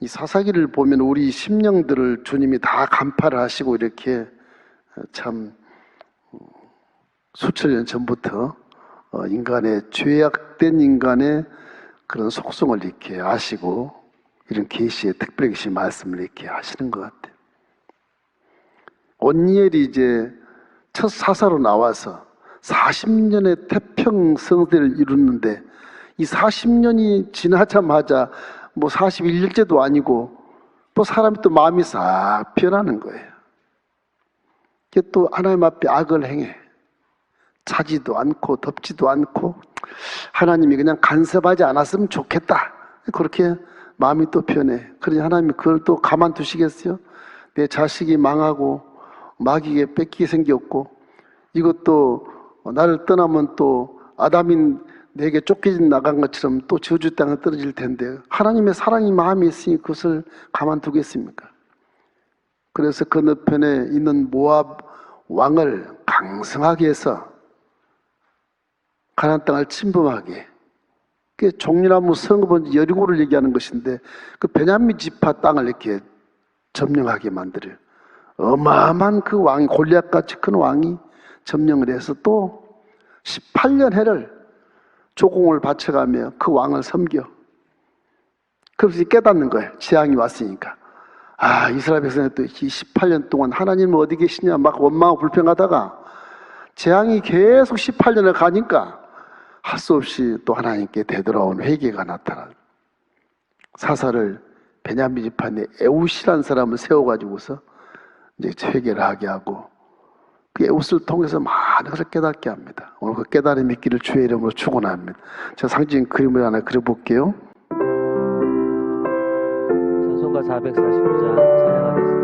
이 사사기를 보면 우리 심령들을 주님이 다 간파를 하시고 이렇게 참 수천 년 전부터 인간의 죄악된 인간의 그런 속성을 이렇게 아시고 이런 계시에 특별히 계신 말씀을 이렇게 하시는 것 같아요. 온니엘이 이제 첫 사사로 나와서 40년의 태평성대를 이루는데 이 40년이 지나자마자 뭐 41일째도 아니고 또 사람이 또 마음이 싹 변하는 거예요. 이게 또 하나님 앞에 악을 행해. 차지도 않고 덥지도 않고 하나님이 그냥 간섭하지 않았으면 좋겠다. 그렇게 마음이 또 변해. 그러니 하나님이 그걸 또 가만두시겠어요? 내 자식이 망하고 마귀에게 뺏기게 생겼고 이것도 나를 떠나면 또 아담인 내게 쫓겨진 나간 것처럼 또 저주 땅에 떨어질 텐데 하나님의 사랑이 마음에 있으니 그것을 가만두겠습니까? 그래서 건너편에 있는 모압 왕을 강성하게 해서 가나안 땅을 침범하게. 그 종려나무 성읍은 여리고를 얘기하는 것인데 그 베냐민 지파 땅을 이렇게 점령하게 만들어요. 어마어마한 그 왕이 골리앗같이 큰 왕이 점령을 해서 또 18년 해를 조공을 바쳐가며 그 왕을 섬겨. 그래서 깨닫는 거예요. 재앙이 왔으니까. 아, 이스라엘 백성이 또 18년 동안 하나님은 어디 계시냐 막 원망하고 불평하다가 재앙이 계속 18년을 가니까 할 수 없이 또 하나님께 되돌아온 회개가 나타나요. 사사를 베냐민 지파의 에웃이라는 사람을 세워가지고서 이제 회개를 하게 하고 그 에웃을 통해서 많은 것을 깨닫게 합니다. 오늘 그 깨달음이 있기를 주의 이름으로 축원합니다. 제가 상징 그림을 하나 그려볼게요. 찬송가 449장 찬양하겠습니다.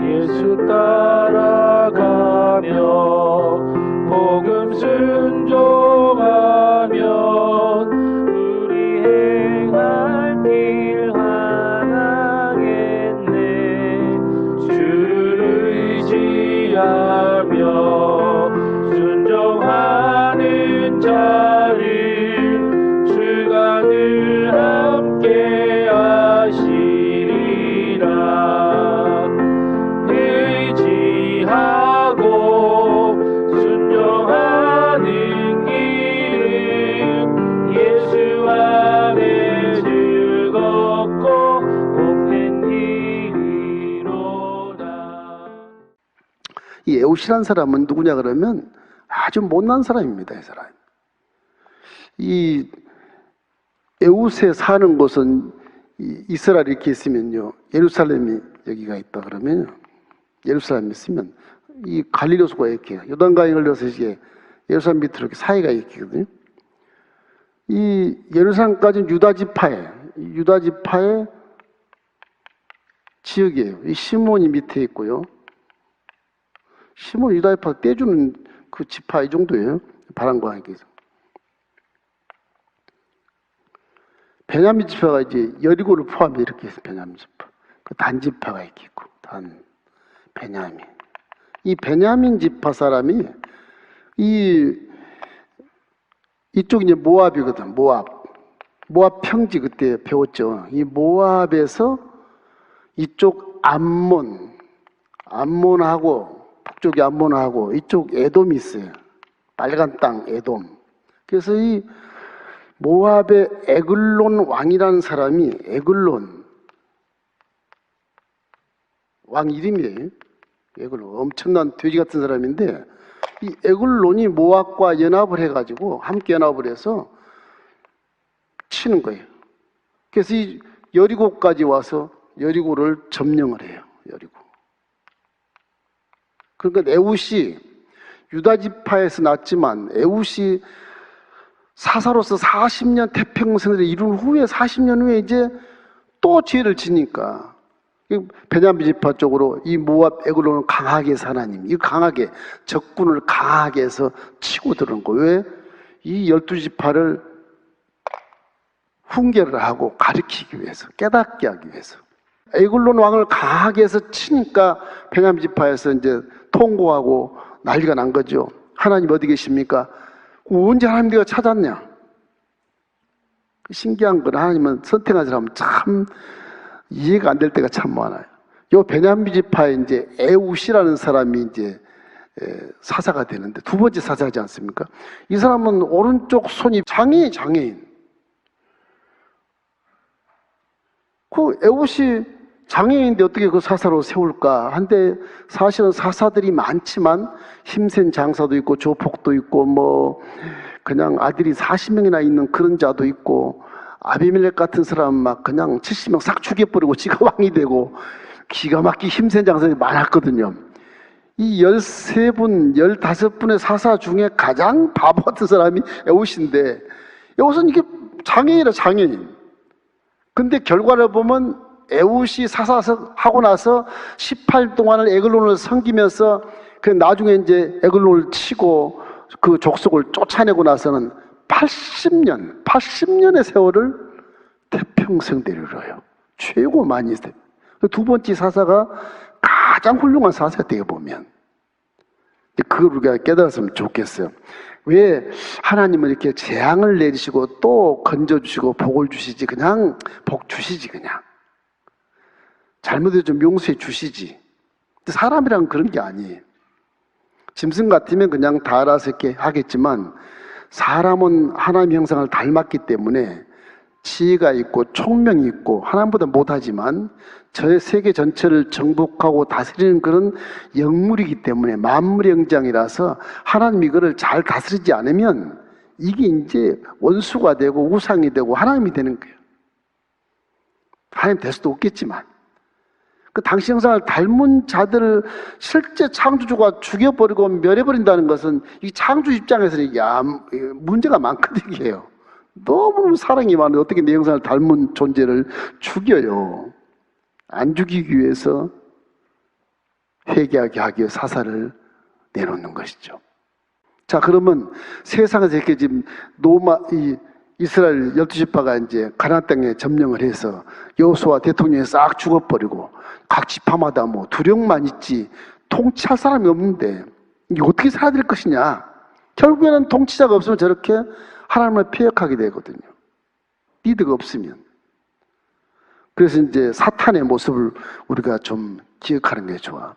예수 따라가며 복음 순종하면 우리 행할 길 하나겠네. 주를 의지하며 순종하는 자를 주가 늘 함께 하시리라. 의지하고 순종하는 길은 예수 안에 즐겁고 복된 길이로다. 이 에웃이라는 사람은 누구냐 그러면 아주 못난 사람입니다. 이 사람. 이 에웃에 사는 곳은 이스라엘 이렇게 있으면요, 예루살렘이 여기가 있다 그러면 예루살렘이 있으면 이 갈릴리호수가 이렇게 요단강에 흘러서 이게 예루살렘 밑으로 이렇게 사이가 있거든요. 이 예루살렘까지는 유다 지파의 지역이에요. 이 시몬이 밑에 있고요. 시몬 유다 지파 떼주는 그 지파 이 정도예요. 바람과 함께. 베냐민 지파가 이제 여리고를 포함해 이렇게 해서 베냐민 지파. 그 단 지파가 이렇게 있고 베냐민. 이 베냐민 지파 사람이 이쪽 이제 모압이거든. 모압 평지 그때 배웠죠. 이 모압에서 이쪽 암몬하고 북쪽이 암몬하고 이쪽 에돔이 있어요. 빨간 땅 에돔. 그래서 이 모압의 에글론 왕이라는 사람이 에글론 왕 이름이에요. 에글론 엄청난 돼지 같은 사람인데 이 에글론이 모압과 연합을 해가지고 함께 연합을 해서 치는 거예요. 그래서 이 여리고까지 와서 여리고를 점령을 해요. 여리고. 그러니까 에웃이 유다 지파에서 났지만 에웃이 사사로서 40년 태평성을 이룬 후에 40년 후에 이제 또 죄를 지니까 베냐민 지파 쪽으로 이 모압 에글론을 강하게 해서 하나님 이 강하게 적군을 강하게 해서 치고 들어온 거예요. 왜? 이 12지파를 훈계를 하고 가르치기 위해서 깨닫게 하기 위해서 에글론 왕을 강하게 해서 치니까 베냐민 지파에서 이제 통고하고 난리가 난 거죠. 하나님 어디 계십니까? 언제 하나님 네가 찾았냐? 신기한 건 하나님은 선택한 사람은 참 이해가 안 될 때가 참 많아요. 요 베냐민 지파에 이제 에웃이라는 사람이 이제 사사가 되는데 두 번째 사사지 않습니까? 이 사람은 오른쪽 손이 장애인. 그 에웃이 장애인인데 어떻게 그 사사로 세울까? 한데 사실은 사사들이 많지만 힘센 장사도 있고 조폭도 있고 뭐 그냥 아들이 40명이나 있는 그런 자도 있고 아비멜렉 같은 사람 막 그냥 70명 싹 죽여버리고 지가 왕이 되고 기가 막히게 힘센 장사들이 많았거든요. 이 13분, 15분의 사사 중에 가장 바보 같은 사람이 에웃인데 에웃은 이게 장애인이라 장애인. 근데 결과를 보면 에웃이 사사하고 나서 18 동안을 에글론을 섬기면서 그 나중에 이제 에글론을 치고 그 족속을 쫓아내고 나서는 80년의 세월을 태평성 대리러요. 최고 많이 있어요. 두 번째 사사가 가장 훌륭한 사사가 되게 보면 그걸 우리가 깨달았으면 좋겠어요. 왜 하나님은 이렇게 재앙을 내리시고 또 건져주시고 복을 주시지 그냥 복 주시지 그냥 잘못해도 좀 용서해 주시지. 근데 사람이란 그런 게 아니에요. 짐승 같으면 그냥 다 알아서 이렇게 하겠지만 사람은 하나님의 형상을 닮았기 때문에 지혜가 있고 총명이 있고 하나님보다 못하지만 저 세계 전체를 정복하고 다스리는 그런 영물이기 때문에 만물의 영장이라서 하나님 이거를 잘 다스리지 않으면 이게 이제 원수가 되고 우상이 되고 하나님이 되는 거예요. 하나님 될 수도 없겠지만 그 당시 형상을 닮은 자들을 실제 창조주가 죽여버리고 멸해버린다는 것은 이 창조 입장에서는 이게 문제가 많거든요. 이게요. 너무 사랑이 많은데 어떻게 내 형상을 닮은 존재를 죽여요. 안 죽이기 위해서 회개하게 하기 위해 사사를 내놓는 것이죠. 자, 그러면 세상에서 이렇게 지금 이스라엘 12지파가 이제 가나안 땅에 점령을 해서 여호수아 대통령이 싹 죽어버리고 각 지파마다 뭐 두령만 있지 통치할 사람이 없는데 이게 어떻게 살아야 될 것이냐. 결국에는 통치자가 없으면 저렇게 하나님을 폐역하게 되거든요. 리더가 없으면. 그래서 이제 사탄의 모습을 우리가 좀 기억하는 게 좋아.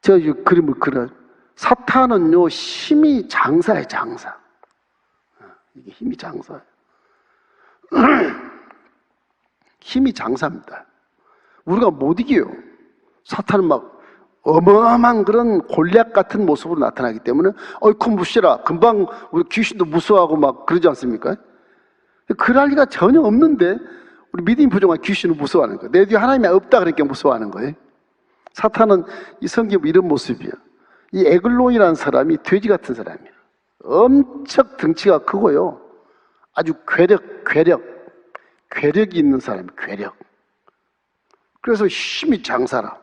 제가 이 그림을 그려. 사탄은요, 힘이 장사예요, 장사. 이게 힘이 장사예요. 힘이 장사입니다. 우리가 못 이겨요. 사탄은 막 어마어마한 그런 골리앗 같은 모습으로 나타나기 때문에 어이쿠 무시라 금방 우리 귀신도 무서워하고 막 그러지 않습니까? 그럴 리가 전혀 없는데 우리 믿음이 부족한 귀신을 무서워하는 거예요. 내 뒤에 하나님이 없다 그러니까 무서워하는 거예요. 사탄은 이 성경 이런 모습이야. 이 에글론이라는 사람이 돼지 같은 사람이야. 엄청 덩치가 크고요. 아주 괴력이 있는 사람이에요. 괴력. 그래서 힘이 장사라.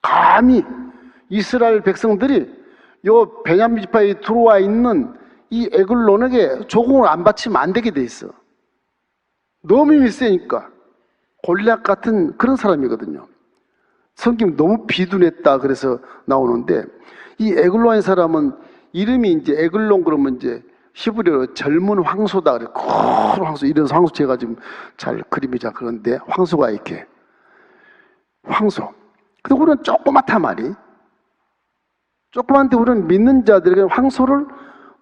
감히 이스라엘 백성들이 요 베냐민 지파에 들어와 있는 이 에글론에게 조공을 안 바치면 안 되게 돼 있어. 너무 힘이 세니까. 골리앗 같은 그런 사람이거든요. 성경 너무 비둔했다 그래서 나오는데 이 에글론의 사람은 이름이 이제 에글론 그러면 이제 히브리어로 젊은 황소다 그래. 큰 황소 이런 황소 제가 지금 잘 그림이 잘 그런데 황소가 이렇게 황소. 근데 우리는 조그맣단 말이. 조그만데 우리는 믿는 자들에게 황소를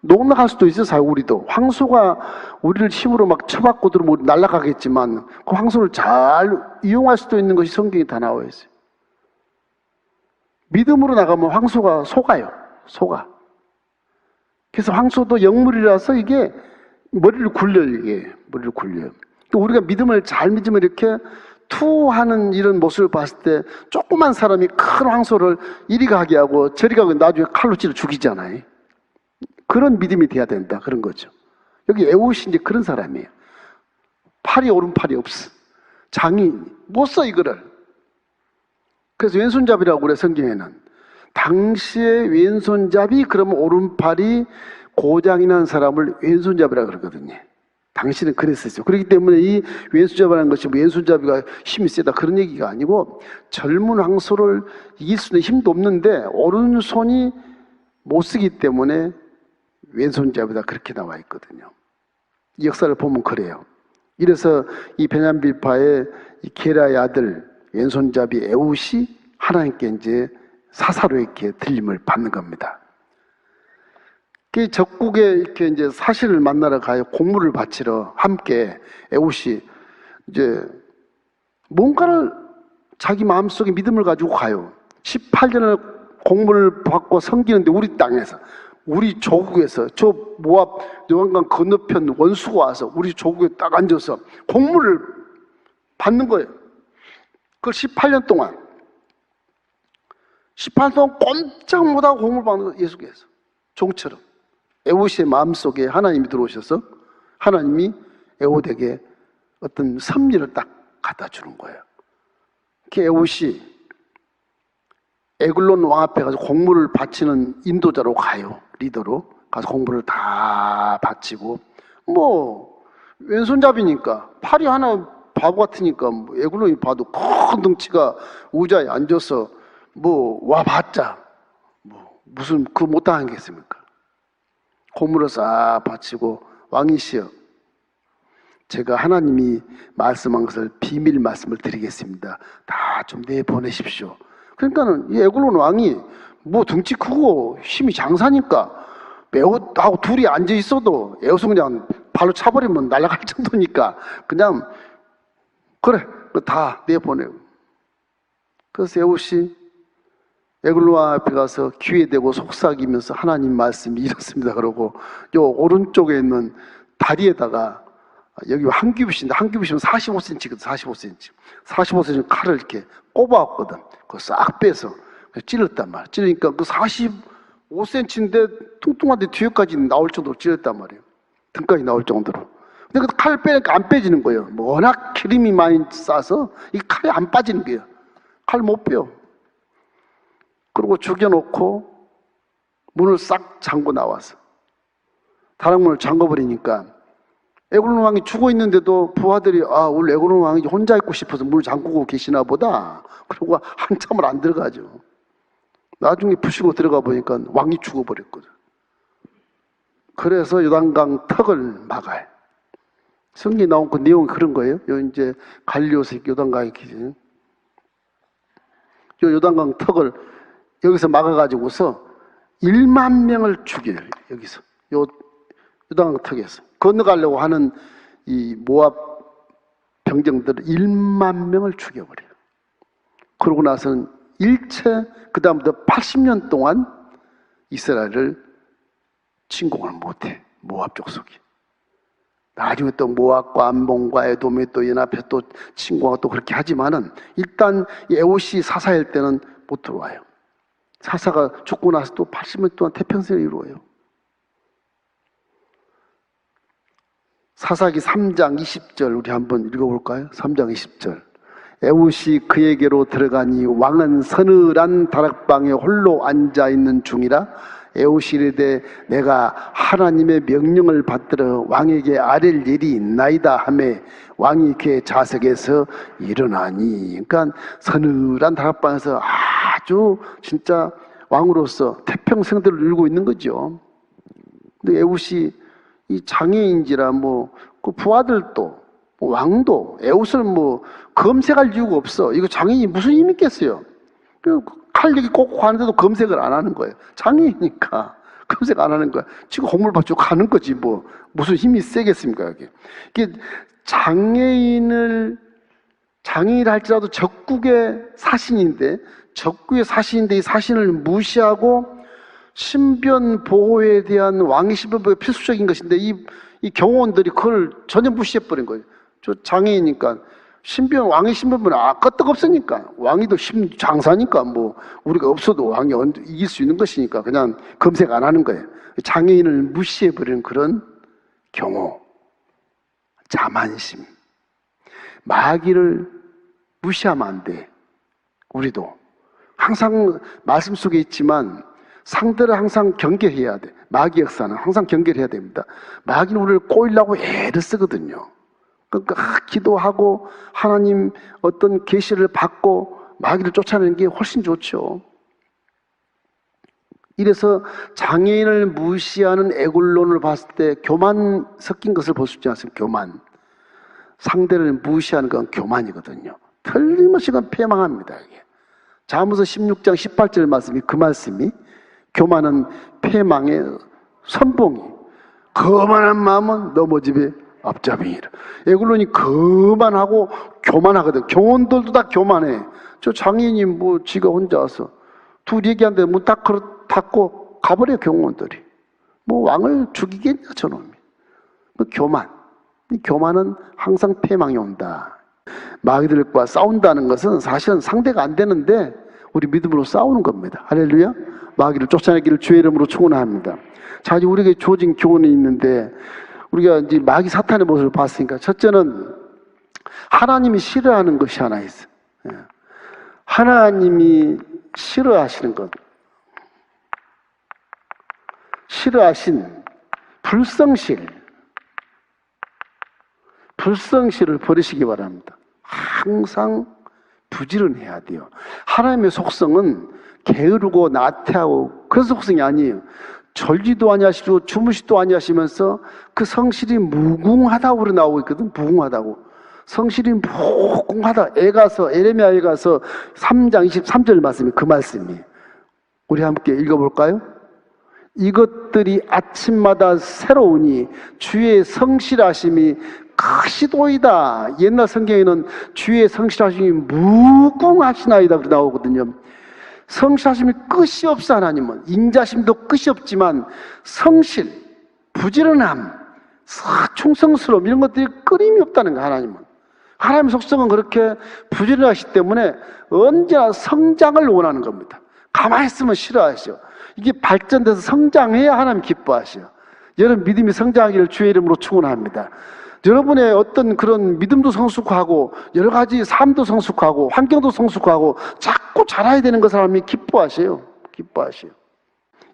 농락할 수도 있어요. 우리도 황소가 우리를 힘으로 막 쳐박고 들으면 날아가겠지만 그 황소를 잘 이용할 수도 있는 것이 성경에 다 나와 있어요. 믿음으로 나가면 황소가 속아요. 속아. 그래서 황소도 영물이라서 이게 머리를 굴려요. 이게 머리를 굴려요. 우리가 믿음을 잘 믿으면 이렇게 투하는 이런 모습을 봤을 때 조그만 사람이 큰 황소를 이리 가게 하고 저리 가고 나중에 칼로 찔러 죽이잖아요. 그런 믿음이 돼야 된다. 그런 거죠. 여기 에웃이 이제 그런 사람이에요. 팔이 오른팔이 없어. 장애인. 못 써 이거를. 그래서 왼손잡이라고 그래 성경에는. 당시에 왼손잡이 그러면 오른팔이 고장이 난 사람을 왼손잡이라고 그러거든요. 당신은 그랬었죠. 그렇기 때문에 이 왼손잡이라는 것이 왼손잡이가 힘이 세다 그런 얘기가 아니고 젊은 황소를 이길 수는 힘도 없는데 오른손이 못 쓰기 때문에 왼손잡이다 그렇게 나와 있거든요. 이 역사를 보면 그래요. 이래서 이 베냐민 지파의 이 게라의 아들 왼손잡이 에훗이 하나님께 이제 사사로 이렇게 들림을 받는 겁니다. 그 적국에 이렇게 이제 사신을 만나러 가요. 공물을 바치러 함께 에훗이 이제 뭔가를 자기 마음속에 믿음을 가지고 가요. 18년을 공물을 받고 섬기는데 우리 땅에서, 우리 조국에서, 저 모압 요단강 건너편 원수가 와서 우리 조국에 딱 앉아서 공물을 받는 거예요. 그걸 18년 동안 18년 동안 꼼짝 못하고 공물을 받는 거예요. 예수께서 종처럼 에훗의 마음속에 하나님이 들어오셔서 하나님이 에훗에게 어떤 섭리를 딱 갖다 주는 거예요. 그 에훗이 에글론 왕 앞에 가서 공물을 바치는 인도자로 가요. 리더로 가서 공물을 다 바치고, 뭐 왼손잡이니까 팔이 하나 바보 같으니까 뭐 에글론이 봐도 큰 덩치가 의자에 앉아서 뭐 와봤자 뭐 무슨 그 못당하겠습니까? 공물을 싹 바치고, 왕이시여 제가 하나님이 말씀한 것을 비밀 말씀을 드리겠습니다. 다 좀 내보내십시오. 그러니까는 이 에글론 왕이 뭐 등치 크고 힘이 장사니까 에훗하고 둘이 앉아 있어도 에훗은 그냥 발로 차버리면 날아갈 정도니까 그냥 그래 다 내보내고. 그래서 에훗이 에글론 왕 앞에 가서 귀에 대고 속삭이면서 하나님 말씀이 이렇습니다 그러고 요 오른쪽에 있는 다리에다가, 여기 한 규빗인데 한 규빗이면 45cm거든. 45cm 45cm 칼을 이렇게 꼽아왔거든. 그거 싹 빼서 찔렀단 말이야. 찔르니까 그 45cm인데 뚱뚱한데 뒤에까지 나올 정도로 찔렀단 말이에요. 등까지 나올 정도로. 근데 그 칼을 빼니까 안 빼지는 거예요. 뭐 워낙 기름이 많이 싸서 이 칼이 안 빠지는 거예요. 칼 못 빼요. 그리고 죽여놓고 문을 싹 잠고 나와서 다른 문을 잠궈버리니까 에글론 왕이 죽어 있는데도 부하들이 오늘 에글론 왕이 혼자 있고 싶어서 문을 잠그고 계시나 보다. 그러고 한참을 안 들어가죠. 나중에 부시고 들어가 보니까 왕이 죽어버렸거든. 그래서 요단강 턱을 막아요. 성경에 나온 그 내용이 그런 거예요. 요 이제 갈리오스 요단강에 계신 요 요단강 턱을 여기서 막아가지고서 1만 명을 죽여요. 여기서 요 요단강 턱에서 건너가려고 하는 이 모압 병정들을 1만 명을 죽여버려요. 그러고 나서는 일체 그 다음부터 80년 동안 이스라엘을 침공을 못해. 모압 족속이. 나중에 또 모압과 암몬과 에돔에 또 연합해서 또 침공하고 또 그렇게 하지만은 일단 이 에훗이 사사일 때는 못 들어와요. 사사가 죽고 나서 또 80년 동안 태평성을 이루어요. 사사기 3장 20절 우리 한번 읽어볼까요? 3장 20절. 에훗이 그에게로 들어가니 왕은 서늘한 다락방에 홀로 앉아있는 중이라. 에훗이 이르되 내가 하나님의 명령을 받들어 왕에게 아랠 일이 있나이다 하매 왕이 그의 자석에서 일어나니. 그러니까 서늘한 다락방에서 아주 진짜 왕으로서 태평생들을 누리고 있는 거죠. 근데 에훗이 이 장애인지라 그 부하들도 왕도 에훗을 검색할 이유가 없어. 이거 장애인이 무슨 힘이 있겠어요? 칼 여기 꽂고 하는데도 검색을 안 하는 거예요. 장애인이니까 검색 안 하는 거야. 지금 공물 받고 가는 거지 무슨 힘이 세겠습니까? 이게 장애인을 할지라도 적국의 사신인데 이 사신을 무시하고 신변 보호에 대한 왕의 신변 보호가 필수적인 것인데 이 경호원들이 그걸 전혀 무시해버린 거예요. 저 장애이니까 왕의 신변보는 끄떡없으니까 왕이도 장사니까 우리가 없어도 왕이 이길 수 있는 것이니까 그냥 검색 안 하는 거예요. 장애인을 무시해버리는 그런 경호, 자만심, 마귀를 무시하면 안 돼. 우리도 항상 말씀 속에 있지만 상대를 항상 경계해야 돼. 마귀 역사는 항상 경계해야 됩니다. 마귀는 우리를 꼬이려고 애를 쓰거든요. 그러니까 기도하고 하나님 어떤 계시를 받고 마귀를 쫓아내는 게 훨씬 좋죠. 이래서 장애인을 무시하는 애굴론을 봤을 때 교만 섞인 것을 볼 수 있지 않습니까? 교만. 상대를 무시하는 건 교만이거든요. 틀림없이 그건 패망합니다. 이게. 잠언서 16장 18절 말씀이 그 말씀이 교만은 패망의 선봉이 거만한 마음은 넘어집의 앞잡이니라. 애굴론이 거만하고 교만하거든. 교원들도 다 교만해. 저 장인이 뭐 지가 혼자 와서 둘 얘기하는데 문 딱 닫고 가버려 경원들이. 뭐 왕을 죽이겠냐 저놈이. 그 교만. 이 교만은 항상 패망이 온다. 마귀들과 싸운다는 것은 사실은 상대가 안 되는데 우리 믿음으로 싸우는 겁니다. 할렐루야. 마귀를 쫓아내기를 주의 이름으로 축원합니다. 자, 이제 우리에게 주어진 교훈이 있는데 우리가 이제 마귀 사탄의 모습을 봤으니까 첫째는 하나님이 싫어하는 것이 하나 있어요. 하나님이 싫어하시는 것. 싫어하신 불성실을 버리시기 바랍니다. 항상 부지런해야 돼요. 하나님의 속성은 게으르고 나태하고 그런 속성이 아니에요. 절지도 아니하시고 주무시도 아니하시면서 그 성실이 무궁하다고 그래 나오고 있거든. 무궁하다고. 성실이 무궁하다. 에레미야에 가서 3장 23절 말씀이 그 말씀이. 우리 함께 읽어볼까요? 이것들이 아침마다 새로우니 주의 성실하심이 크시도이다. 옛날 성경에는 주의 성실하심이 무궁하시나이다 그렇게 나오거든요. 성실하심이 끝이 없어. 하나님은 인자심도 끝이 없지만 성실, 부지런함, 충성스러움 이런 것들이 끊임이 없다는 거예요. 하나님의 속성은 그렇게 부지런하시기 때문에 언제나 성장을 원하는 겁니다. 가만히 있으면 싫어하시죠. 이게 발전돼서 성장해야 하나님 기뻐하시죠. 여러분 믿음이 성장하기를 주의 이름으로 축원합니다. 여러분의 어떤 그런 믿음도 성숙하고 여러 가지 삶도 성숙하고 환경도 성숙하고 자꾸 자라야 되는 것 사람이 기뻐하세요.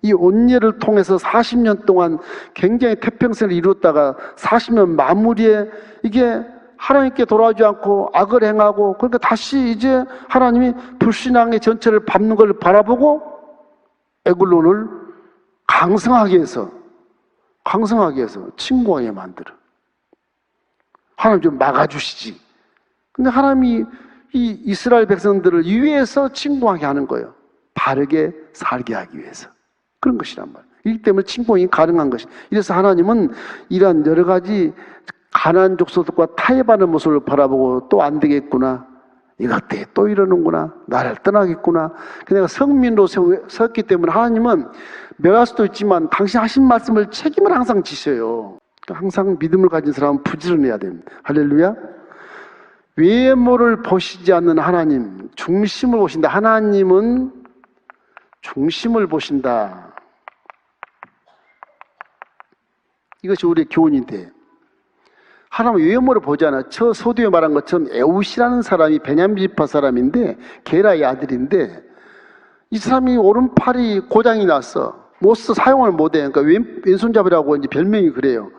이 온예를 통해서 40년 동안 굉장히 태평성을 이루었다가 40년 마무리에 이게 하나님께 돌아오지 않고 악을 행하고 그러니까 다시 이제 하나님이 불신앙의 전체를 밟는 걸 바라보고 애굴론을 강성하게 해서 침공하게 만들어. 하나님 좀 막아주시지. 근데 하나님이 이 이스라엘 백성들을 위해서 침공하게 하는 거예요. 바르게 살게 하기 위해서. 그런 것이란 말이에요. 이기 때문에 침공이 가능한 것이. 이래서 하나님은 이러한 여러 가지 가난안 족속들과 타협하는 모습을 바라보고 또 안 되겠구나. 이것 때문에 또 이러는구나. 나를 떠나겠구나. 내가 성민으로 섰기 때문에 하나님은 멸할 수도 있지만 당신 하신 말씀을 책임을 항상 지셔요. 항상 믿음을 가진 사람은 부지런해야 됩니다. 할렐루야. 외모를 보시지 않는 하나님, 중심을 보신다. 하나님은 중심을 보신다. 이것이 우리의 교훈인데 하나님은 외모를 보잖아. 저 소두에 말한 것처럼 에웃이라는 사람이 베냐민 지파 사람인데 게라의 아들인데 이 사람이 오른팔이 고장이 났어. 사용을 못해. 그러니까 왼손잡이라고 이제 별명이 그래요.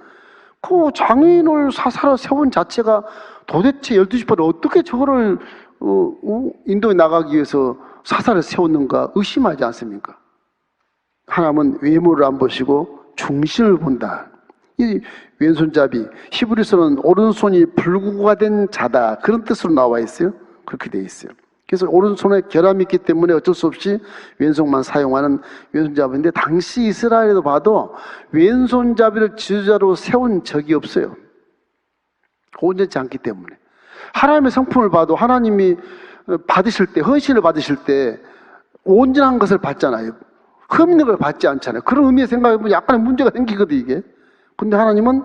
그 장애인을 사사로 세운 자체가 도대체 12지파를 어떻게 저거를 인도에 나가기 위해서 사사를 세웠는가 의심하지 않습니까? 하나님은 외모를 안 보시고 중심을 본다. 이 왼손잡이 히브리서는 오른손이 불구가 된 자다 그런 뜻으로 나와 있어요. 그렇게 돼 있어요. 그래서 오른손에 결함이 있기 때문에 어쩔 수 없이 왼손만 사용하는 왼손잡이인데 당시 이스라엘에도 봐도 왼손잡이를 지도자로 세운 적이 없어요. 온전치 않기 때문에. 하나님의 성품을 봐도 하나님이 받으실 때 헌신을 받으실 때 온전한 것을 받잖아요. 흠 있는 걸 받지 않잖아요. 그런 의미에 생각해보면 약간의 문제가 생기거든 이게. 근데 하나님은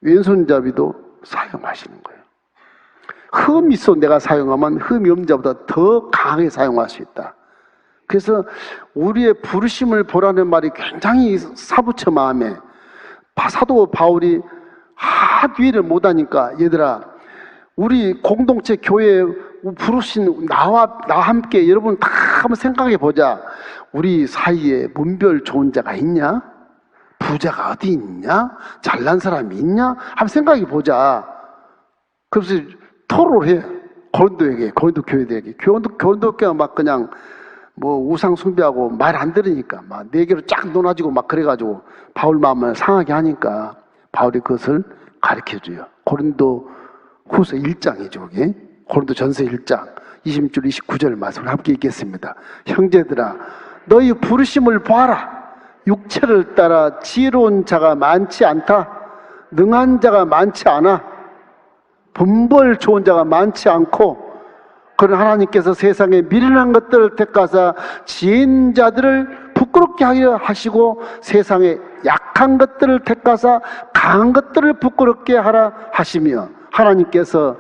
왼손잡이도 사용하시는 거예요. 흠이 있어 내가 사용하면 흠이 없는 자보다 더 강하게 사용할 수 있다. 그래서 우리의 부르심을 보라는 말이 굉장히 사부쳐 마음에 사도 바울이 이해를 못하니까 얘들아 우리 공동체 교회 부르신 나와 함께 여러분 다 한번 생각해 보자. 우리 사이에 문별 좋은 자가 있냐? 부자가 어디 있냐? 잘난 사람이 있냐? 한번 생각해 보자. 그래서 토론을 해. 고린도 교회들에게. 고린도 교회가 막 그냥 뭐 우상 숭배하고 말 안 들으니까 막 네 개로 쫙 놓아지고 막 그래가지고 바울 마음을 상하게 하니까 바울이 그것을 가르쳐줘요. 고린도 후서 1장이죠. 그게. 고린도 전서 1장 26절 29절 말씀을 함께 읽겠습니다. 형제들아 너희 부르심을 봐라. 육체를 따라 지혜로운 자가 많지 않다. 능한 자가 많지 않아. 분별 좋은 자가 많지 않고 그런 하나님께서 세상에 미련한 것들을 택하사 지혜인 자들을 부끄럽게 하려 하시고 세상에 약한 것들을 택하사 강한 것들을 부끄럽게 하라 하시며 하나님께서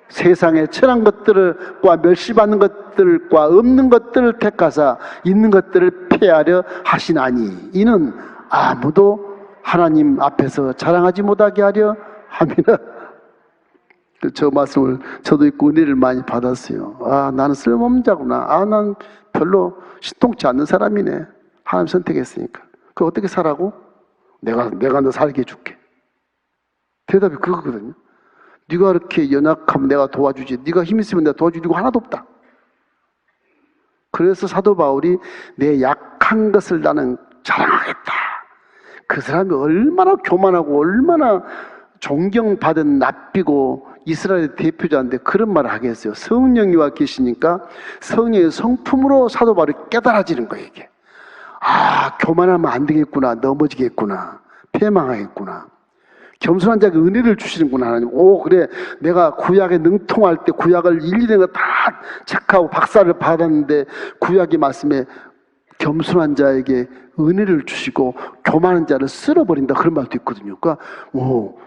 세상에 천한 것들과 멸시받는 것들과 없는 것들을 택하사 있는 것들을 폐하려 하시나니 이는 아무도 하나님 앞에서 자랑하지 못하게 하려 함이라. 저 말씀을 저도 있고 은혜를 많이 받았어요. 아, 나는 쓸모없는 자구나. 아, 난 별로 신통치 않는 사람이네. 하나님 선택했으니까. 그 어떻게 살라고? 내가 너 살게 해줄게. 대답이 그거거든요. 네가 이렇게 연약하면 내가 도와주지. 네가 힘 있으면 내가 도와주고 하나도 없다. 그래서 사도 바울이 내 약한 것을 나는 자랑하겠다. 그 사람이 얼마나 교만하고 얼마나 존경받은 납비고 이스라엘의 대표자인데 그런 말을 하겠어요. 성령이 와 계시니까 성령의 성품으로 사도 바울이 깨달아지는 거예요. 이게. 아, 교만하면 안 되겠구나. 넘어지겠구나. 패망하겠구나. 겸손한 자에게 은혜를 주시는구나. 하나님. 오, 그래. 내가 구약에 능통할 때 구약을 일일이 다 체크하고 박사를 받았는데 구약의 말씀에 겸손한 자에게 은혜를 주시고 교만한 자를 쓸어버린다. 그런 말도 있거든요. 그러니까 오,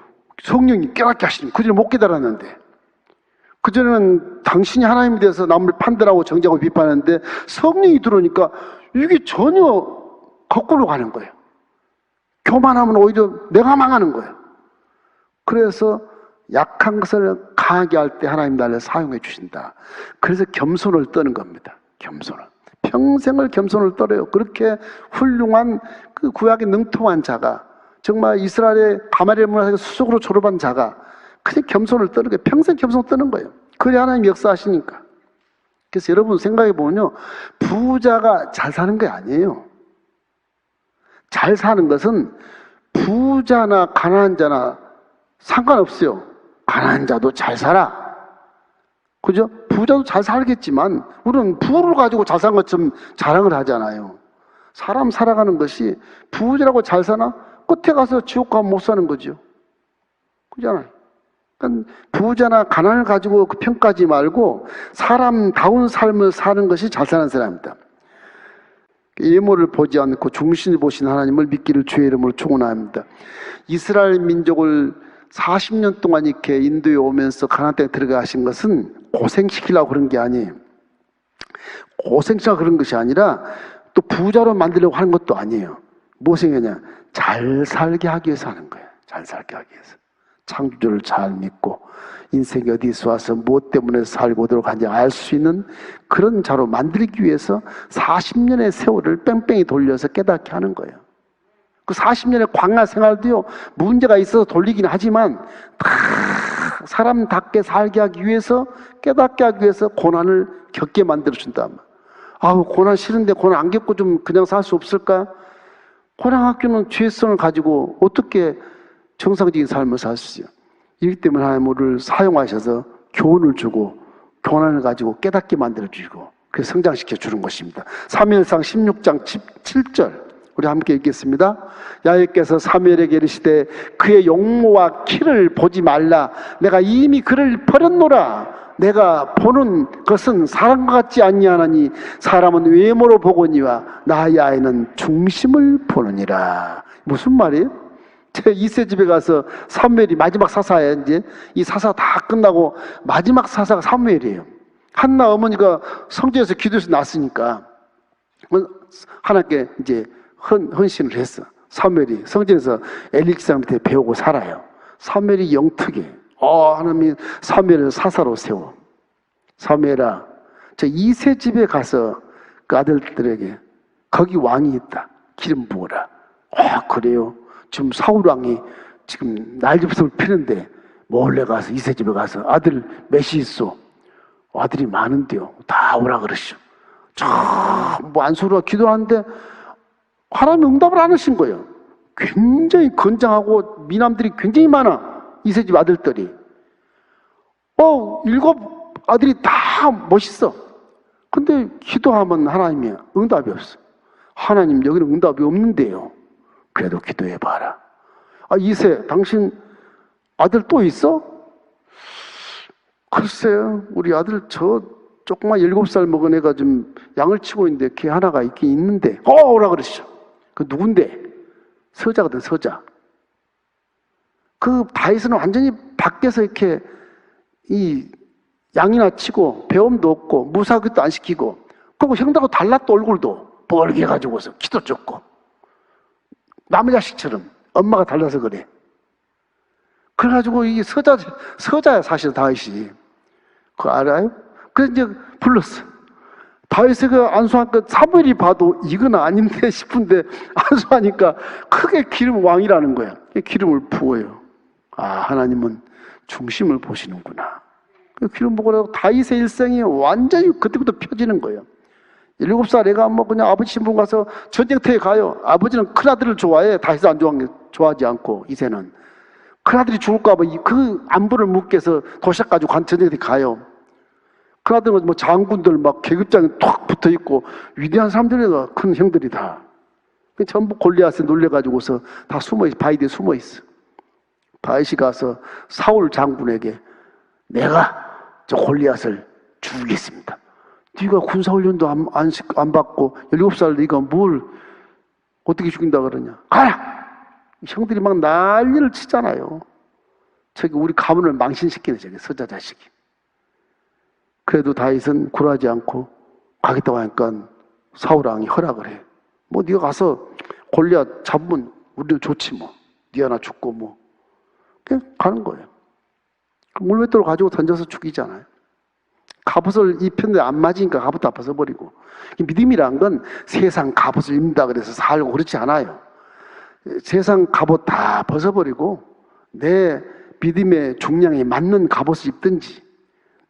성령이 깨닫게 하시는. 그전에 못 깨달았는데. 그전에는 당신이 하나님에 대해서 남을 판단하고 정죄하고 비판하는데 성령이 들어오니까 이게 전혀 거꾸로 가는 거예요. 교만하면 오히려 내가 망하는 거예요. 그래서 약한 것을 강하게 할 때 하나님 나를 사용해 주신다. 그래서 겸손을 떠는 겁니다. 겸손을. 평생을 겸손을 떨어요. 그렇게 훌륭한 그 구약에 능통한 자가 정말 이스라엘의 가마리엘 문화에서 수석으로 졸업한 자가 그냥 겸손을 떠는 거예요. 평생 겸손을 떠는 거예요. 그래 하나님 역사하시니까. 그래서 여러분 생각해 보면요. 부자가 잘 사는 게 아니에요. 잘 사는 것은 부자나 가난한 자나 상관없어요. 가난한 자도 잘 살아. 그죠? 부자도 잘 살겠지만 우리는 부를 가지고 잘 산 것처럼 자랑을 하잖아요. 사람 살아가는 것이 부자라고 잘 사나? 끝에 가서 지옥 가면 못 사는 거죠. 그잖아요. 그러니까 부자나 가난을 가지고 그 평가하지 말고 사람다운 삶을 사는 것이 잘 사는 사람입니다. 예모를 보지 않고 중심을 보신 하나님을 믿기를 주의 이름으로 축원합니다. 이스라엘 민족을 40년 동안 이렇게 인도에 오면서 가나안 땅에 들어가신 것은 고생시키려고 그런 게 아니에요. 고생시키려고 그런 것이 아니라 또 부자로 만들려고 하는 것도 아니에요. 무엇을 하냐? 잘 살게 하기 위해서 하는 거예요. 잘 살게 하기 위해서. 창조주를 잘 믿고 인생이 어디서 와서 무엇 때문에 살고 어디로 가는지 알 수 있는 그런 자로 만들기 위해서 40년의 세월을 뺑뺑이 돌려서 깨닫게 하는 거예요. 그 40년의 광야 생활도요, 문제가 있어서 돌리긴 하지만 다 사람답게 살게 하기 위해서, 깨닫게 하기 위해서 고난을 겪게 만들어준다. 아우, 고난 싫은데 고난 안 겪고 좀 그냥 살 수 없을까? 고난학교는 죄성을 가지고 어떻게 정상적인 삶을 살 수 있어요? 이기 때문에 하나님 우리를 사용하셔서 교훈을 주고 고난을 가지고 깨닫게 만들어주시고 그래서 성장시켜 주는 것입니다. 사무엘상 16장 7절 우리 함께 읽겠습니다. 야훼께서 사무엘에게 이르시되 그의 용모와 키를 보지 말라. 내가 이미 그를 버렸노라. 내가 보는 것은 사람과 같지 아니하나니 사람은 외모로 보거니와 나의 아이는 중심을 보느니라. 무슨 말이에요? 제 이세 집에 가서 사무엘이 마지막 사사예요. 이제 이 사사 다 끝나고 마지막 사사가 사무엘이에요. 한나 어머니가 성전에서 기도해서 낳았으니까 하나님께 이제 헌신을 했어. 사무엘이 성전에서 엘리 집사람한테 배우고 살아요. 사무엘이 영특해. 하나님이 사무엘을 사사로 세워. 사무엘아, 저 이세 집에 가서 그 아들들에게 거기 왕이 있다. 기름 부어라. 그래요. 지금 사울왕이 지금 날집을 피는데 몰래 가서 이세 집에 가서 아들 몇이 있어? 아들이 많은데요. 다 오라 그러시오. 참 완수로 기도하는데 하나님이 응답을 안 하신 거예요. 굉장히 건장하고 미남들이 굉장히 많아. 이세집 아들들이. 7 아들이 다 멋있어. 근데 기도하면 하나님이 응답이 없어. 하나님 여기는 응답이 없는데요. 그래도 기도해봐라. 이세 당신 아들 또 있어? 글쎄요, 우리 아들 저 조그만 7살 먹은 애가 좀 양을 치고 있는데 걔 하나가 있긴 있는데 오라 그러시죠. 그 누군데? 서자거든, 서자. 그 다윗은 완전히 밖에서 이렇게 이 양이나 치고 배움도 없고 무사교도 안 시키고 그리고 형들하고 달랐다 얼굴도 뻘게 가지고서 키도 좁고 남의 자식처럼 엄마가 달라서 그래. 그래가지고 이게 서자야 사실 다윗이. 그거 알아요? 그래서 이제 불렀어. 다윗이 그 안수하니까 사무엘이 봐도 이건 아닌데 싶은데 안수하니까 크게 기름 왕이라는 거야. 기름을 부어요. 하나님은 중심을 보시는구나. 그 기름 보고 나서 다윗의 일생이 완전히 그때부터 펴지는 거예요. 7살 애가 뭐 그냥 아버지 신분 가서 전쟁터에 가요. 아버지는 큰아들을 좋아해. 다윗을 좋아하지 않고 이세는. 큰아들이 죽을까 봐 그 안부를 묻기 위해서 도시락 가지고 전쟁터에 가요. 큰아들은 뭐 장군들 막 계급장에 탁 붙어 있고 위대한 사람들이다. 큰 형들이 다. 전부 골리앗에 놀려가지고서 다 바위에 숨어 있어. 다윗이 가서 사울 장군에게 내가 저 골리앗을 죽이겠습니다. 네가 군사훈련도 안 받고 7살 네가 뭘 어떻게 죽인다 그러냐. 가라! 형들이 막 난리를 치잖아요. 저기 우리 가문을 망신시키는 저기 서자 자식이. 그래도 다윗은 굴하지 않고 가겠다고 하니까 사울왕이 허락을 해. 뭐 네가 가서 골리앗 잡으면 우리도 좋지 뭐. 네 하나 죽고 뭐. 그냥 가는 거예요. 물맷돌을 가지고 던져서 죽이잖아요. 갑옷을 입혔는데 안 맞으니까 갑옷 다 벗어버리고. 믿음이란 건 세상 갑옷을 입는다 그래서 살고 그렇지 않아요. 세상 갑옷 다 벗어버리고 내 믿음의 중량에 맞는 갑옷을 입든지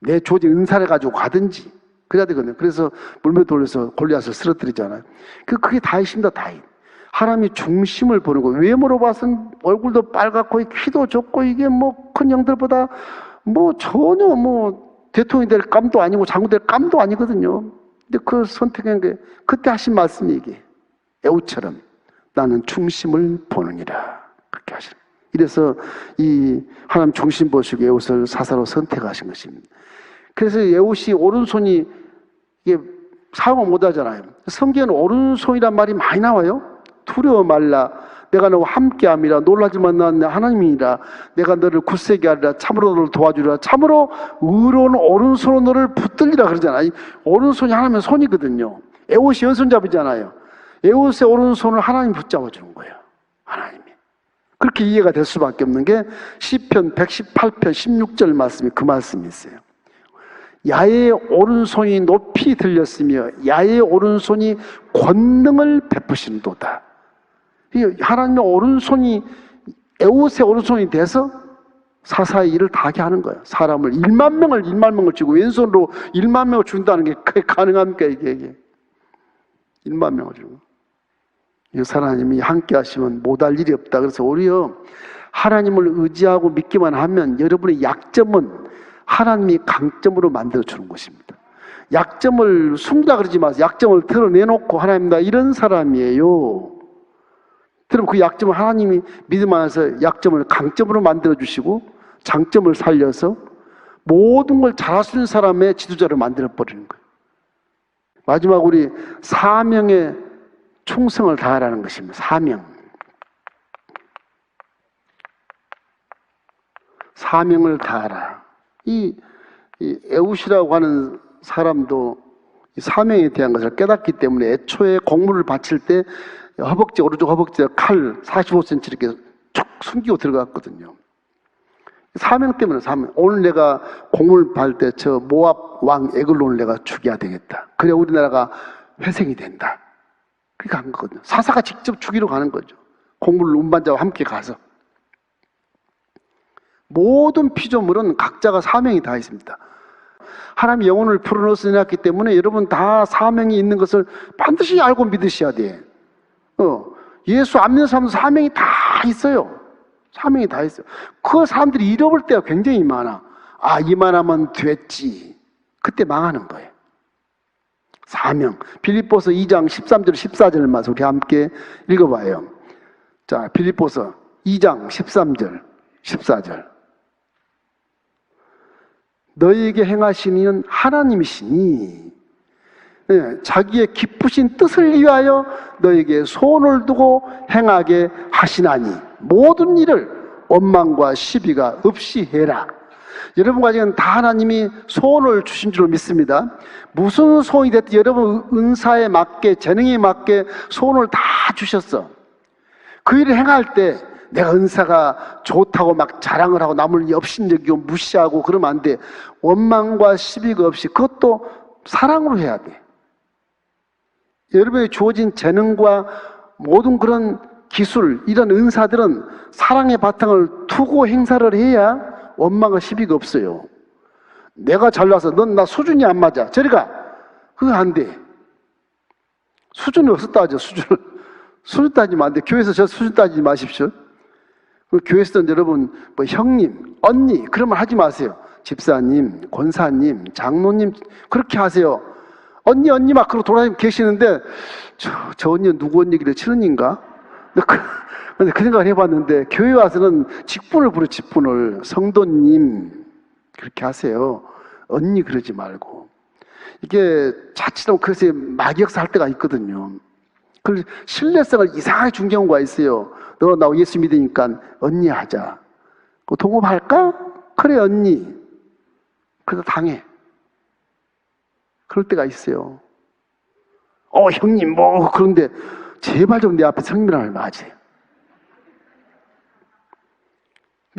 내 조직 은사를 가지고 가든지 그래야 되거든요. 그래서 물맷돌에서 골리앗을 쓰러뜨리잖아요. 그게 다윗입니다. 다윗. 하나님이 중심을 보는 거예요. 외모로 봐서는 얼굴도 빨갛고 키도 좁고 이게 뭐 큰 형들보다 뭐 전혀 뭐 대통령이 될 감도 아니고 장군 될 감도 아니거든요. 근데 그 선택한 게 그때 하신 말씀이 이게 에우처럼 나는 중심을 보느니라 그렇게 하시는. 이래서 이 하나님 중심 보시고 에웃을 사사로 선택하신 것입니다. 그래서 에웃이 오른손이 이게 사용을 못하잖아요. 성경에는 오른손이란 말이 많이 나와요. 두려워 말라. 내가 너와 함께함이라. 놀라지만 난 하나님이라. 내가 너를 굳세게 하리라. 참으로 너를 도와주리라. 참으로 의로운 오른손으로 너를 붙들리라 그러잖아요. 오른손이 하나님의 손이거든요. 에웃이 왼손잡이잖아요. 에웃의 오른손을 하나님 붙잡아주는 거예요. 하나님이. 그렇게 이해가 될 수밖에 없는 게 시편 118편 16절 말씀이 그 말씀이 있어요. 야의 오른손이 높이 들렸으며 야의 오른손이 권능을 베푸시는도다. 하나님의 오른손이 에웃의 오른손이 돼서 사사의 일을 다 하게 하는 거예요. 사람을 1만 명을 주고 왼손으로 1만 명을 준다는 게 그게 가능합니까? 이게 1만 명을 주고 하나님이 함께 하시면 못할 일이 없다. 그래서 오히려 하나님을 의지하고 믿기만 하면 여러분의 약점은 하나님이 강점으로 만들어주는 것입니다. 약점을 숨다 그러지 마세요. 약점을 드러내놓고 하나님 나 이런 사람이에요. 그럼 그 약점을 하나님이 믿음 안에서 약점을 강점으로 만들어주시고 장점을 살려서 모든 걸 잘할 수 있는 사람의 지도자를 만들어버리는 거예요. 마지막 우리 사명에 충성을 다하라는 것입니다. 사명을 다하라. 이 에웃이라고 하는 사람도 이 사명에 대한 것을 깨닫기 때문에 애초에 공물을 바칠 때 허벅지, 오른쪽 허벅지에 칼 45cm 이렇게 쭉 숨기고 들어갔거든요. 사명 때문에 사명. 오늘 내가 공물 바칠 때 저 모압 왕 에글론을 내가 죽여야 되겠다. 그래야 우리나라가 회생이 된다. 그렇게 간 거거든요. 사사가 직접 죽이러 가는 거죠. 공물 운반자와 함께 가서. 모든 피조물은 각자가 사명이 다 있습니다. 하나님 영혼을 풀어넣어서 내놨기 때문에 여러분 다 사명이 있는 것을 반드시 알고 믿으셔야 돼. 예수 안 믿는 사람도 사명이 다 있어요. 사명이 다 있어요. 그 사람들이 잃어버릴 때가 굉장히 많아. 아, 이만하면 됐지. 그때 망하는 거예요. 사명. 빌립보서 2장 13절 14절 말씀 우리 함께 읽어봐요. 자, 빌립보서 2장 13절 14절. 너희에게 행하시는 이는 하나님이시니 자기의 기쁘신 뜻을 위하여 너희에게 소원을 두고 행하게 하시나니 모든 일을 원망과 시비가 없이 해라. 여러분과 지금 다 하나님이 소원을 주신 줄로 믿습니다. 무슨 소원이 됐든 여러분 은사에 맞게 재능에 맞게 소원을 다 주셨어. 그 일을 행할 때 내가 은사가 좋다고 막 자랑을 하고 남을 업신여기고 무시하고 그러면 안 돼. 원망과 시비가 없이 그것도 사랑으로 해야 돼. 여러분에게 주어진 재능과 모든 그런 기술, 이런 은사들은 사랑의 바탕을 두고 행사를 해야 원망과 시비가 없어요. 내가 잘나서 넌 나 수준이 안 맞아. 저리 가. 그거 안 돼. 수준이 없었다 하죠. 수준 따지면 안 돼. 교회에서 저 수준 따지지 마십시오. 그 교회에서는 여러분 뭐 형님, 언니 그런 말 하지 마세요. 집사님, 권사님, 장로님 그렇게 하세요. 언니 막 그러고 돌아다니고 계시는데 저 언니는 누구 언니길래 친언니인가? 근데 그 생각을 해봤는데 교회 와서는 직분을 부르 직분을 성도님 그렇게 하세요. 언니 그러지 말고. 이게 자칫하면 그래서 막역사 할 때가 있거든요. 그 신뢰성을 이상하게 준 경우가 있어요. 너 나 예수 믿으니까 언니 하자. 동업할까? 그래 언니. 그래서 당해. 그럴 때가 있어요. 형님 뭐 그런데 제발 좀 내 앞에 성민아 말 마세요.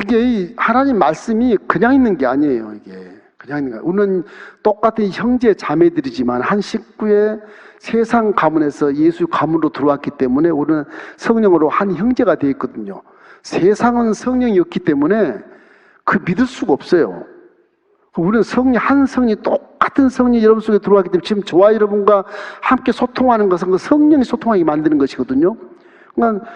이게 이 하나님 말씀이 그냥 있는 게 아니에요. 이게 그냥 있는 거예요. 우리는 똑같은 형제 자매들이지만 한 식구의 세상 가문에서 예수 가문으로 들어왔기 때문에 우리는 성령으로 한 형제가 되어 있거든요. 세상은 성령이었기 때문에 그 믿을 수가 없어요. 우리는 한 성이 똑같은 성령이 여러분 속에 들어왔기 때문에 지금 저와 여러분과 함께 소통하는 것은 그 성령이 소통하게 만드는 것이거든요. 그러니까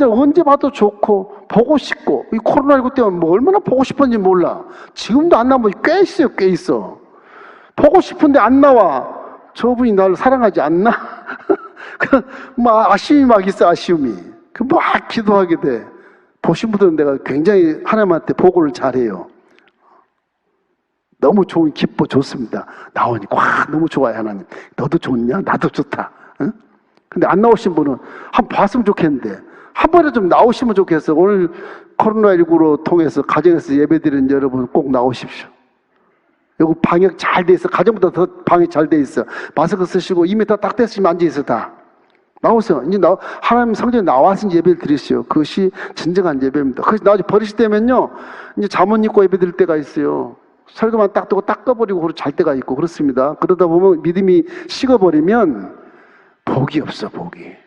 언제 봐도 좋고 보고 싶고 이 코로나19 때문에 뭐 얼마나 보고 싶은지 몰라. 지금도 안 나오면 꽤 있어요. 꽤 있어. 보고 싶은데 안 나와. 저분이 나를 사랑하지 않나? 막 아쉬움이 막 있어. 아쉬움이. 막 기도하게 돼. 보신 분들은 내가 굉장히 하나님한테 보고를 잘해요. 너무 기뻐 좋습니다. 나오니까 와 너무 좋아요. 하나님 너도 좋냐? 나도 좋다. 응? 근데 안 나오신 분은 한번 봤으면 좋겠는데 한 번에 좀 나오시면 좋겠어. 오늘 코로나19로 통해서 가정에서 예배드리는 여러분 꼭 나오십시오. 여기 방역 잘 돼 있어. 가정보다 더 방역 잘 돼 있어. 마스크 쓰시고 2m 딱 됐으면 앉아 있어. 다 나오세요. 이제 하나님 성전에 나와서 예배를 드리시오. 그것이 진정한 예배입니다. 그래서 나중에 버리실 때면요 이제 잠옷 입고 예배 드릴 때가 있어요. 설교만 딱 듣고 딱 꺼버리고 잘 때가 있고 그렇습니다. 그러다 보면 믿음이 식어버리면 복이 없어. 복이.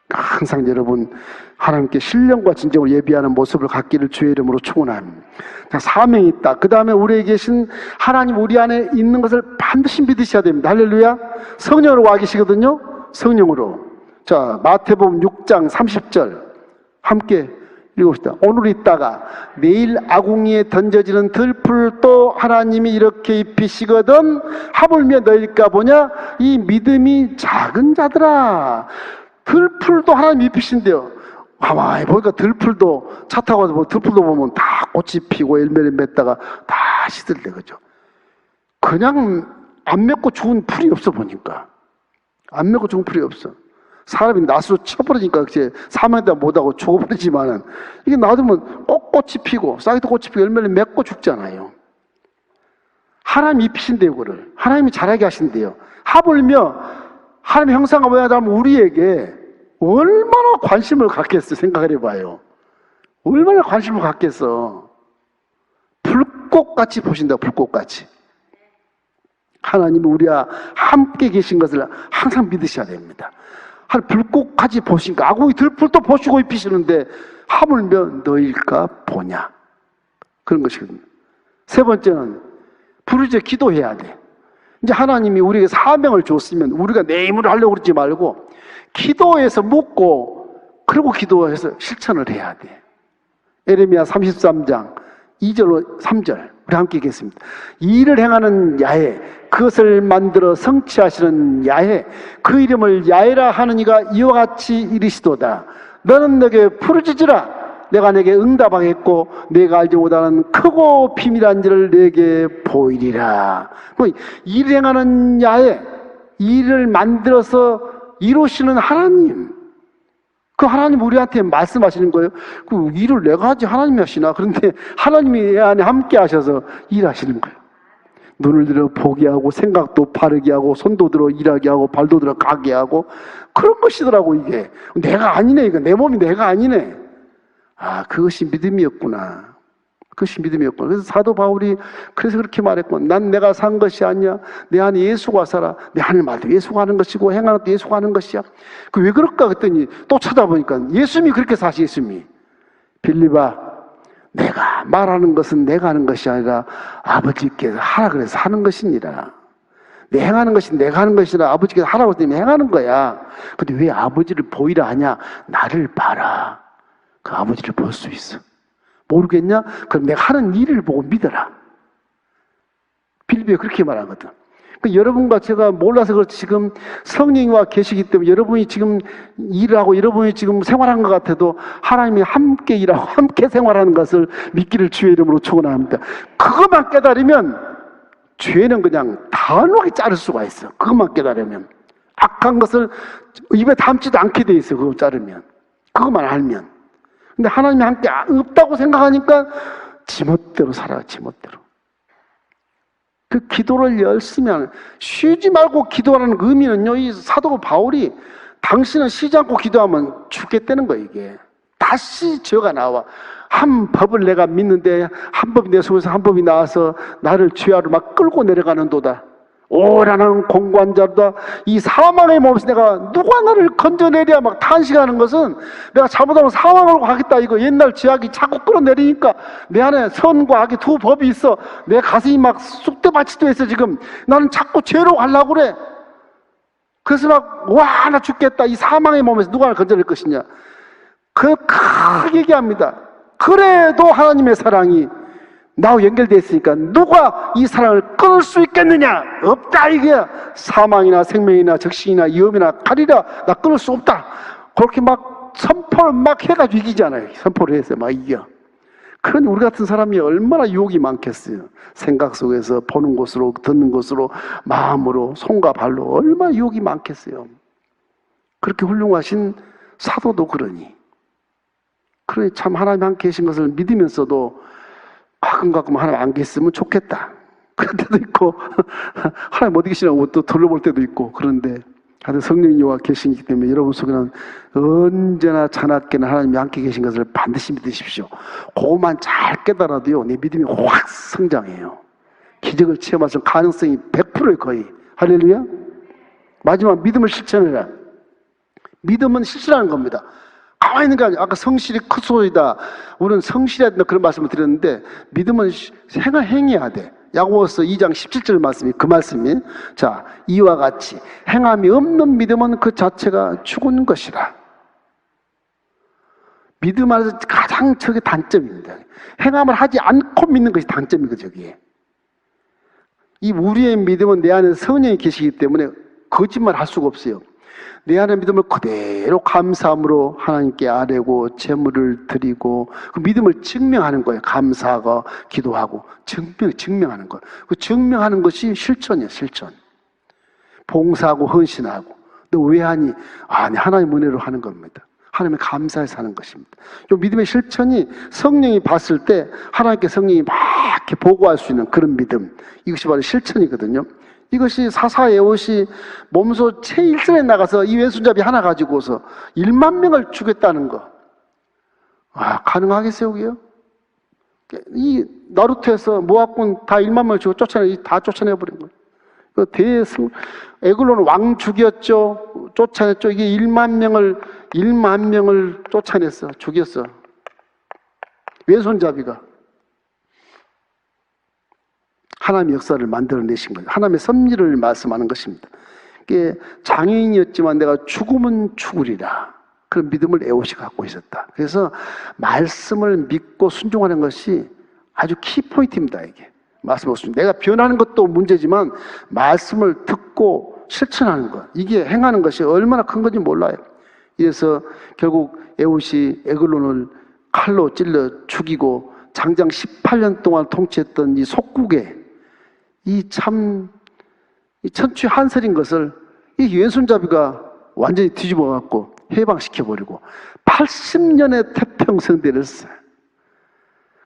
항상 여러분 하나님께 신령과 진정으로 예비하는 모습을 갖기를 주의 이름으로 축원합니다. 사명이 있다. 그 다음에 우리에게 계신 하나님 우리 안에 있는 것을 반드시 믿으셔야 됩니다. 할렐루야. 성령으로 와 계시거든요. 성령으로. 자, 마태복음 6장 30절 함께 읽읍시다. 오늘 있다가 내일 아궁이에 던져지는 들풀도 하나님이 이렇게 입히시거든 하물며 너희일까 보냐. 이 믿음이 작은 자들아. 들풀도 하나님 입히신대요. 가만히 보니까 들풀도 차 타고 가서 들풀도 보면 다 꽃이 피고 열매를 맺다가 다 시들대. 그죠? 그냥 안 맺고 죽은 풀이 없어. 보니까 안 맺고 죽은 풀이 없어. 사람이 낫으로 쳐버리니까 이제 사망에다 못하고 죽어버리지만은 이게 놔두면 꽃이 피고 싹이도 꽃이 피고 열매를 맺고 죽잖아요. 하나님이 입히신대요. 그거를 하나님이 잘하게 하신대요. 하물며 하나님의 형상과 모양을 우리에게 얼마나 관심을 갖겠어. 생각을 해봐요. 얼마나 관심을 갖겠어. 불꽃같이 보신다. 불꽃같이. 하나님이 우리와 함께 계신 것을 항상 믿으셔야 됩니다. 한 불꽃까지 보시니까 아궁이 들풀도 보시고 입히시는데 하물며 너일까 보냐. 그런 것이거든요. 세 번째는 부르짖어 기도해야 돼. 이제 하나님이 우리에게 사명을 줬으면 우리가 내 힘으로 하려고 그러지 말고 기도해서 묻고 그리고 기도해서 실천을 해야 돼. 에레미야 33장 2절로 3절 우리 함께 읽겠습니다. 이 일을 행하는 야훼, 그것을 만들어 성취하시는 야훼, 그 이름을 야훼라 하는 이가 이와 같이 이르시도다. 너는 내게 부르짖으라. 내가 내게 응답하겠고 내가 알지 못하는 크고 비밀한 일을 내게 보이리라. 일을 행하는 야훼, 일을 만들어서 이루시는 하나님, 그 하나님 우리한테 말씀하시는 거예요. 그 일을 내가 하지 하나님이 하시나? 그런데 하나님이 내 안에 함께 하셔서 일하시는 거예요. 눈을 들어 보게 하고 생각도 바르게 하고 손도 들어 일하게 하고 발도 들어 가게 하고 그런 것이더라고. 이게 내가 아니네. 이거 내 몸이 내가 아니네. 아, 그것이 믿음이었구나. 그것이 믿음이었구나. 그래서 사도 바울이 그래서 그렇게 말했구나. 난 내가 산 것이 아니야. 내 안에 예수가 살아. 내 하늘 말도 예수가 하는 것이고 행하는 것도 예수가 하는 것이야. 그 왜 그럴까 그랬더니 또 찾아보니까 예수님이 그렇게 사시. 예수님이 빌립아, 내가 말하는 것은 내가 하는 것이 아니라 아버지께서 하라 그래서 하는 것이니라. 내 행하는 것이 내가 하는 것이라 아버지께서 하라고 했더니 행하는 거야. 근데 왜 아버지를 보이라 하냐? 나를 봐라. 그 아버지를 볼 수 있어. 모르겠냐? 그럼 내가 하는 일을 보고 믿어라. 빌립보에 그렇게 말하거든. 그러니까 여러분과 제가 몰라서 그렇지 지금 성령과 계시기 때문에 여러분이 지금 일을 하고 여러분이 지금 생활한 것 같아도 하나님이 함께 일하고 함께 생활하는 것을 믿기를 주의 이름으로 축원합니다. 그것만 깨달으면 죄는 그냥 단호하게 자를 수가 있어. 그것만 깨달으면 악한 것을 입에 담지도 않게 돼 있어. 그거 자르면, 그것만 알면. 근데 하나님이 함께 없다고 생각하니까 지멋대로 살아. 지멋대로. 그 기도를 열심히 하는, 쉬지 말고 기도하는 그 의미는요, 이 사도 바울이 당신은 쉬지 않고 기도하면 죽겠다는 거예요. 이게 다시 죄가 나와. 한 법을 내가 믿는데 한 법이 내 속에서 한 법이 나와서 나를 죄하러 막 끌고 내려가는도다. 오라는 공고한 자로다. 이 사망의 몸에서 내가 누가 나를 건져내랴 막 탄식하는 것은 내가 잘못하면 사망으로 가겠다. 이거 옛날 죄악이 자꾸 끌어내리니까 내 안에 선과 악의 두 법이 있어. 내 가슴이 막 쑥대밭이 있어. 지금 나는 자꾸 죄로 가려고 그래. 그래서 막 와 나 죽겠다. 이 사망의 몸에서 누가 나를 건져낼 것이냐. 그 크게 얘기합니다. 그래도 하나님의 사랑이 나와 연결되어 있으니까 누가 이 사랑을 끊을 수 있겠느냐? 없다. 이게 사망이나 생명이나 적신이나 위험이나 칼이라 나 끊을 수 없다. 그렇게 막 선포를 막 해가지고 이기잖아요. 선포를 해서 막 이겨. 그러니 우리 같은 사람이 얼마나 유혹이 많겠어요. 생각 속에서 보는 곳으로 듣는 곳으로 마음으로 손과 발로 얼마나 유혹이 많겠어요. 그렇게 훌륭하신 사도도 그러니 참 하나님 함께 계신 것을 믿으면서도 가끔 하나님 안 계시면 좋겠다. 그런 때도 있고 하나님 어디 계시냐고 또 돌려볼 때도 있고 그런데 하여튼 성령님과 계시기 때문에 여러분 속에는 언제나 자나깨나 하나님이 함께 계신 것을 반드시 믿으십시오. 그것만 잘 깨달아도요 내 믿음이 확 성장해요. 기적을 체험할 수 있는 가능성이 100%예요 거의. 할렐루야. 마지막 믿음을 실천해라. 믿음은 실천하는 겁니다. 가만히 있는 게 아니라 아까 성실이 크소이다. 우리는 성실해야 된다 그런 말씀을 드렸는데 믿음은 행해야 돼. 야고보서 2장 17절 말씀이 그 말씀이 자 이와 같이 행함이 없는 믿음은 그 자체가 죽은 것이라. 믿음 안에서 가장 저게 단점입니다. 행함을 하지 않고 믿는 것이 단점이거든요. 저기에. 이 우리의 믿음은 내 안에 성령이 계시기 때문에 거짓말 할 수가 없어요. 내 안의 믿음을 그대로 감사함으로 하나님께 아뢰고 제물을 드리고 그 믿음을 증명하는 거예요. 감사하고 기도하고 증명하는 거예요. 그 증명하는 것이 실천이에요. 실천. 봉사하고 헌신하고. 너 왜 하니? 하나님 은혜로 하는 겁니다. 하나님의 감사해서 하는 것입니다. 이 믿음의 실천이 성령이 봤을 때 하나님께 성령이 막 이렇게 보고할 수 있는 그런 믿음. 이것이 바로 실천이거든요. 이것이 사사에옷이 몸소 제1선에 나가서 이 왼손잡이 하나 가지고서 1만 명을 죽였다는 거. 가능하겠어요, 그게요? 이 나루토에서 모압군 다 1만 명을 죽여 다 쫓아내버린 거예요. 에글론은 왕 죽였죠. 쫓아냈죠. 이게 1만 명을 쫓아냈어. 죽였어. 왼손잡이가. 하나님의 역사를 만들어내신 거예요. 하나님의 섭리를 말씀하는 것입니다. 이게 장애인이었지만 내가 죽으면 죽으리라. 그런 믿음을 에봇이 갖고 있었다. 그래서 말씀을 믿고 순종하는 것이 아주 키포인트입니다. 이게 말씀을 순종. 내가 변하는 것도 문제지만 말씀을 듣고 실천하는 것, 이게 행하는 것이 얼마나 큰 건지 몰라요. 그래서 결국 에봇이 에글론을 칼로 찔러 죽이고 장장 18년 동안 통치했던 이 속국에 이 천추의 한설인 것을 이 왼손잡이가 완전히 뒤집어 갖고 해방시켜버리고 80년의 태평성대를 써요.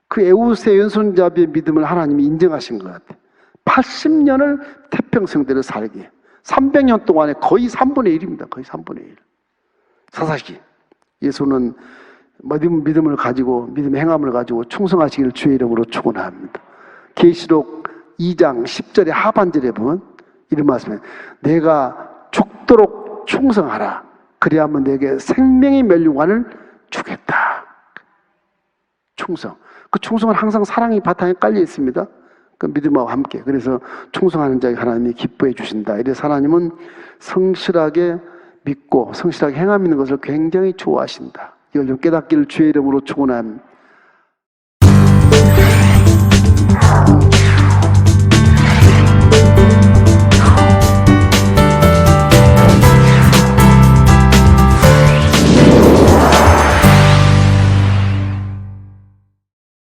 그 에봇의 왼손잡이의 믿음을 하나님이 인정하신 것 같아요. 80년을 태평성대를 살게. 300년 동안에 거의 3분의 1입니다. 거의 3분의 1. 사사기. 예수는 믿음을 가지고, 믿음의 행함을 가지고 충성하시기를 주의 이름으로 축원합니다. 계시록 2장 10절의 하반절에 보면 이런 말씀이에요. 내가 죽도록 충성하라. 그리하면 내게 생명의 멸류관을 주겠다. 충성. 그 충성은 항상 사랑이 바탕에 깔려 있습니다. 그 믿음하고 함께. 그래서 충성하는 자에게 하나님이 기뻐해 주신다. 이래서 하나님은 성실하게 믿고 성실하게 행함 있는 것을 굉장히 좋아하신다. 이걸 좀 깨닫기를 주의 이름으로 축원합니다.